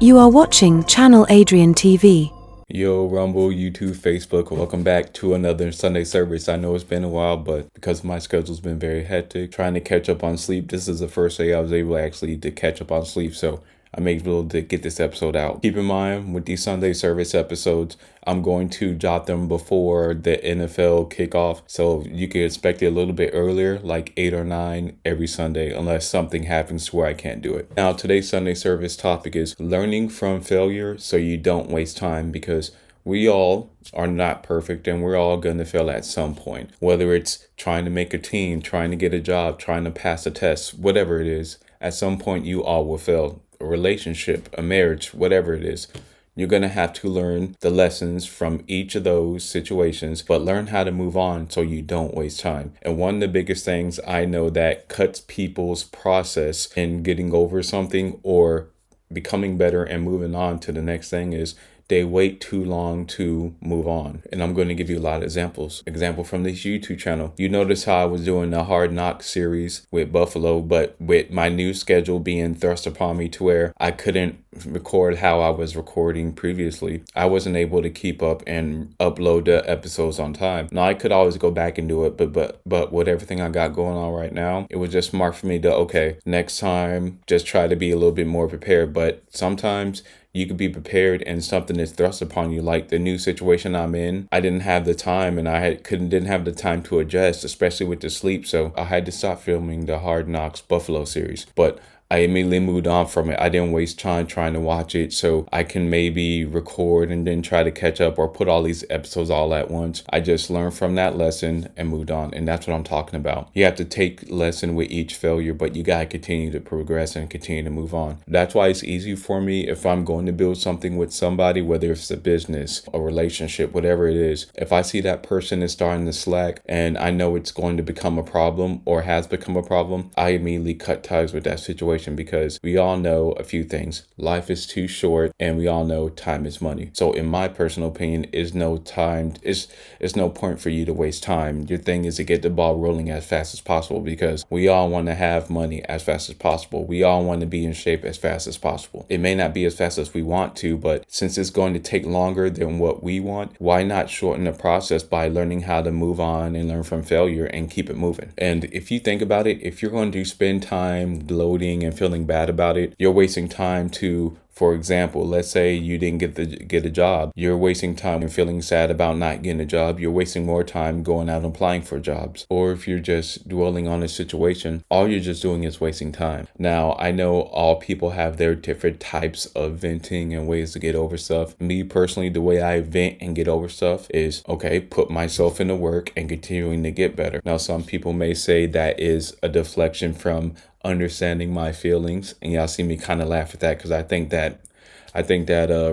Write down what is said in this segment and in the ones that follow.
You are watching Channel Adrian TV. Yo, Rumble, YouTube, Facebook, welcome back to another Sunday service. I know it's been a while, but because my schedule's been very hectic, trying to catch up on sleep, this is the first day I was able actually to catch up on sleep, so I'm able to get this episode out. Keep in mind, with these Sunday service episodes, I'm going to drop them before the NFL kickoff, so you can expect it a little bit earlier, like 8 or 9 every Sunday, unless something happens to where I can't do it. Now, today's Sunday service topic is learning from failure so you don't waste time, because we all are not perfect and we're all going to fail at some point, whether it's trying to make a team, trying to get a job, trying to pass a test, whatever it is. At some point, you all will fail. A relationship, a marriage, whatever it is. You're going to have to learn the lessons from each of those situations, but learn how to move on so you don't waste time. And one of the biggest things I know that cuts people's process in getting over something or becoming better and moving on to the next thing is they wait too long to move on. And I'm going to give you a lot of examples. Example from this YouTube channel. You notice how I was doing the Hard Knock series with Buffalo, but with my new schedule being thrust upon me to where I couldn't record how I was recording previously, I wasn't able to keep up and upload the episodes on time. Now I could always go back and do it, but with everything I got going on right now, it was just smart for me to, okay, next time just try to be a little bit more prepared. But sometimes you could be prepared and something is thrust upon you, like the new situation I'm in. I didn't have the time and didn't have the time to adjust, especially with the sleep. So I had to stop filming the Hard Knocks Buffalo series. But I immediately moved on from it. I didn't waste time trying to watch it so I can maybe record and then try to catch up or put all these episodes all at once. I just learned from that lesson and moved on. And that's what I'm talking about. You have to take lesson with each failure, but you got to continue to progress and continue to move on. That's why it's easy for me if I'm going to build something with somebody, whether it's a business, a relationship, whatever it is. If I see that person is starting to slack and I know it's going to become a problem or has become a problem, I immediately cut ties with that situation. Because we all know a few things. Life is too short and we all know time is money. So in my personal opinion, is no point for you to waste time. Your thing is to get the ball rolling as fast as possible because we all want to have money as fast as possible. We all want to be in shape as fast as possible. It may not be as fast as we want to, but since it's going to take longer than what we want, why not shorten the process by learning how to move on and learn from failure and keep it moving? And if you think about it, if you're going to spend time gloating and feeling bad about it, you're wasting time to, for example, let's say you didn't get a job. You're wasting time and feeling sad about not getting a job. You're wasting more time going out and applying for jobs. Or if you're just dwelling on a situation, all you're just doing is wasting time. Now, I know all people have their different types of venting and ways to get over stuff. Me personally, the way I vent and get over stuff is, okay, put myself into work and continuing to get better. Now, some people may say that is a deflection from understanding my feelings, and y'all see me kind of laugh at that because I think that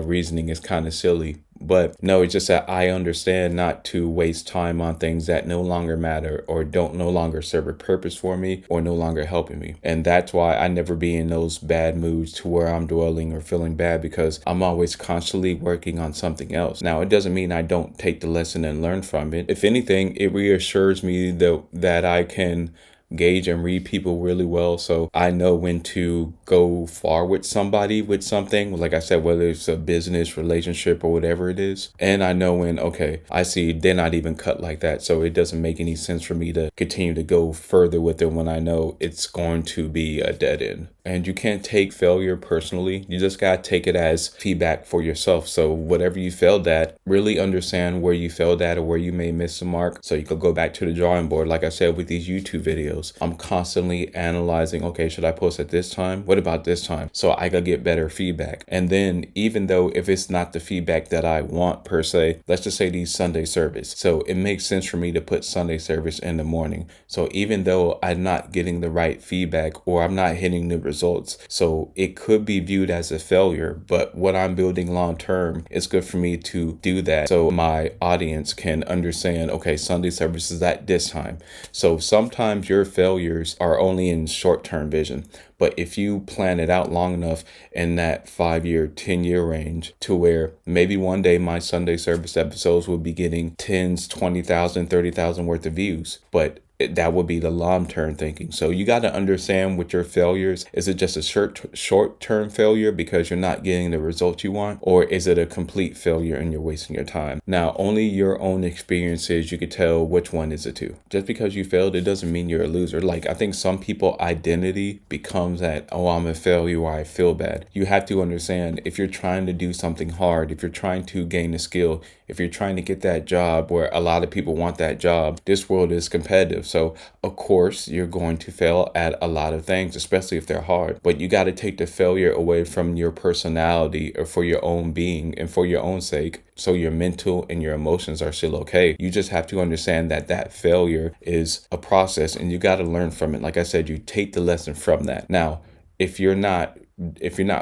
reasoning is kind of silly. But no, it's just that I understand not to waste time on things that no longer matter or don't no longer serve a purpose for me or no longer helping me. And that's why I never be in those bad moods to where I'm dwelling or feeling bad, because I'm always constantly working on something else. Now, it doesn't mean I don't take the lesson and learn from it. If anything, it reassures me that I can gauge and read people really well, so I know when to go far with somebody with something, like I said, whether it's a business relationship or whatever it is. And I know when, okay, I see they're not even cut like that, so it doesn't make any sense for me to continue to go further with it when I know it's going to be a dead end. And you can't take failure personally. You just gotta take it as feedback for yourself. So whatever you failed at, really understand where you failed at or where you may miss the mark, so you could go back to the drawing board. Like I said, with these YouTube videos, I'm constantly analyzing, okay, should I post at this time? What about this time? So I could get better feedback. And then even though if it's not the feedback that I want per se, let's just say these Sunday service. So it makes sense for me to put Sunday service in the morning. So even though I'm not getting the right feedback or I'm not hitting the results, so it could be viewed as a failure, but what I'm building long term, it's good for me to do that so my audience can understand, okay, Sunday service is at this time. So sometimes your failures are only in short-term vision, But if you plan it out long enough in that 5-year, 10-year range to where maybe one day my Sunday service episodes will be getting tens, 20,000, 30,000 worth of views, but that would be the long-term thinking. So you got to understand with your failures, is it just a short-term failure because you're not getting the results you want, or is it a complete failure and you're wasting your time? Now, only your own experiences, you could tell which one is it to. Just because you failed, it doesn't mean you're a loser. Like, I think some people identity becomes that, oh, I'm a failure or I feel bad. You have to understand, if you're trying to do something hard, if you're trying to gain a skill, if you're trying to get that job where a lot of people want that job, this world is competitive. So of course you're going to fail at a lot of things, especially if they're hard, but you got to take the failure away from your personality or for your own being and for your own sake, so your mental and your emotions are still okay. You just have to understand that that failure is a process and you got to learn from it. Like I said, you take the lesson from that. Now, if you're not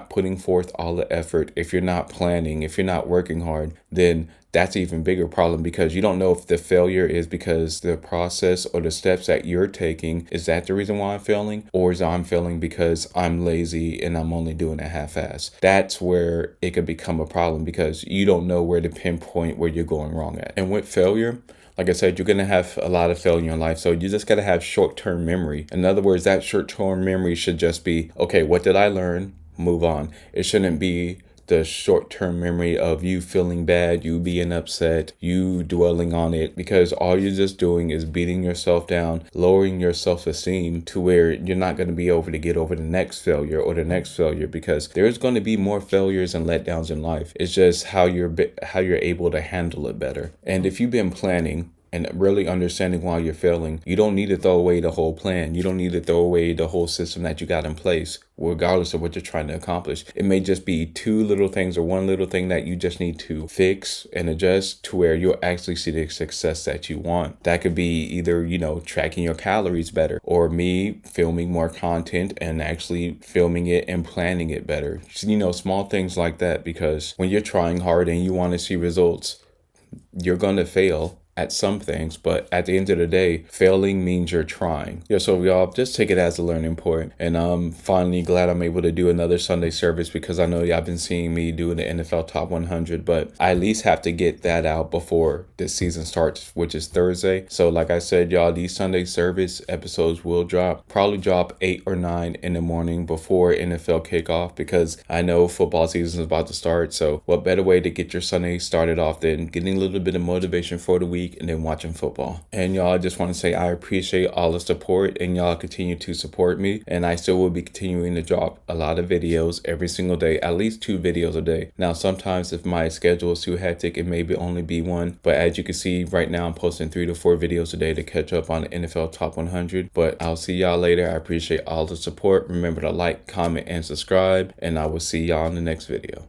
putting forth all the effort, if you're not planning, if you're not working hard, then that's an even bigger problem, because you don't know if the failure is because the process or the steps that you're taking, is that the reason why I'm failing, or is I'm failing because I'm lazy and I'm only doing it half-ass. That's where it could become a problem, because you don't know where to pinpoint where you're going wrong at. And with failure, like I said, you're going to have a lot of failure in life. So you just got to have short-term memory. In other words, that short-term memory should just be, okay, what did I learn? Move on. It shouldn't be the short-term memory of you feeling bad, you being upset, you dwelling on it, because all you're just doing is beating yourself down, lowering your self-esteem to where you're not going to be able to get over the next failure or the next failure, because there's going to be more failures and letdowns in life. It's just how you're able to handle it better. And if you've been planning and really understanding why you're failing, you don't need to throw away the whole plan. You don't need to throw away the whole system that you got in place, regardless of what you're trying to accomplish. It may just be two little things or one little thing that you just need to fix and adjust to where you'll actually see the success that you want. That could be either, tracking your calories better, or me filming more content and actually filming it and planning it better. Small things like that, because when you're trying hard and you want to see results, you're going to fail at some things, but at the end of the day, failing means you're trying. So y'all just take it as a learning point. And I'm finally glad I'm able to do another Sunday service, because I know y'all been seeing me doing the NFL Top 100, but I at least have to get that out before the season starts, which is Thursday. So like I said, y'all, these Sunday service episodes will probably drop 8 or 9 in the morning before NFL kickoff, because I know football season is about to start. So what better way to get your Sunday started off than getting a little bit of motivation for the week and then watching football. And y'all, I just want to say I appreciate all the support, and y'all continue to support me, and I still will be continuing to drop a lot of videos every single day, at least 2 videos a day. Now, sometimes if my schedule is too hectic, it may only be 1, but as you can see right now, I'm posting 3 to 4 videos a day to catch up on the NFL Top 100. But I'll see y'all later. I appreciate all the support. Remember to like, comment, and subscribe, and I will see y'all in the next video.